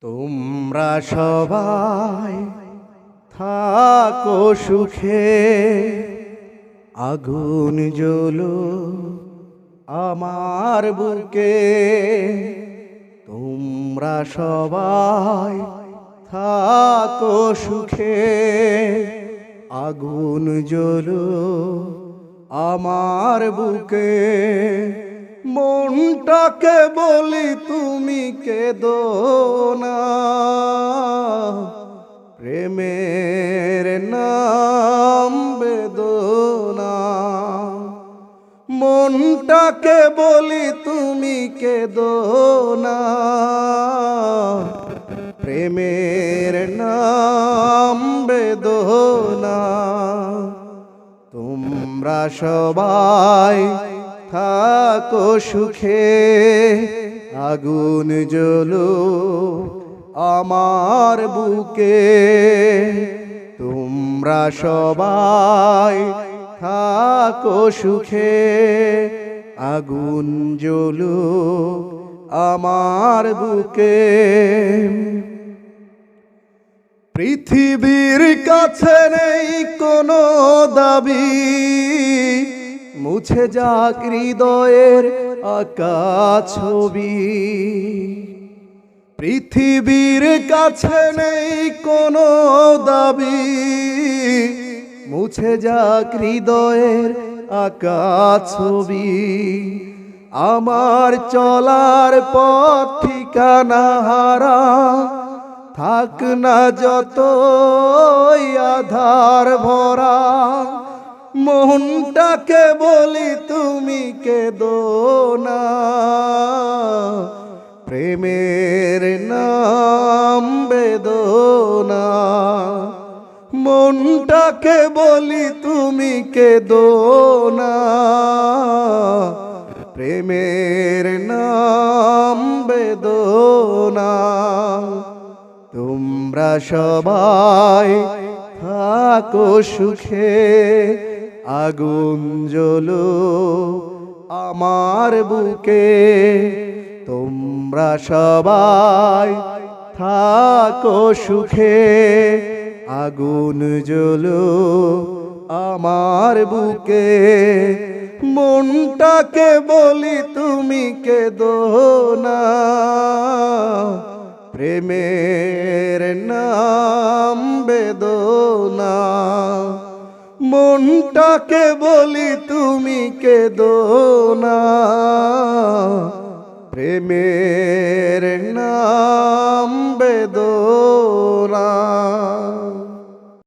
তোমরা সবাই থাকো সুখে, আগুন জ্বলো আমার বুকে। তোমরা সবাই থাকো সুখে, আগুন জ্বলো আমার বুকে। মনটাকে বলি তুমি কেঁদো না, প্রেমের নাম বেদনা। মনটাকে বলি তুমি কেঁদো না, প্রেমের নাম বেদনা। তোমরা সবাই থাকো সুখে, আগুন জ্বলো আমার বুকে। তোমরা সবাই থাকো সুখে, আগুন জ্বলো আমার বুকে। পৃথিবীর কাছে নেই কোনো দাবি, মুছে যাক হৃদয়ের আঁকা ছবি। পৃথিবীর কাছে নেই কোনো দাবি, মুছে যাক হৃদয়ের আঁকা ছবি। আমার চলার পথ ঠিকানা হারা, থাক না যতই আধার ভরা। মনটাকে বলি তুমি কেঁদো না, প্রেমের নাম বেদনা। মনটাকে বলি তুমি কেঁদো না, প্রেমের নাম বেদনা। তোমরা সবাই থাকো সুখে, আগুন জ্বলো আমার বুকে। তোমরা সবাই থাকো সুখে, আগুন জ্বলো আমার বুকে। মনটাকে বলি তুমি কেঁদো না, প্রেমের নাম বেদনা। মনটাকে বলি তুমি কেঁদো না, প্রেমের নাম বেদনা।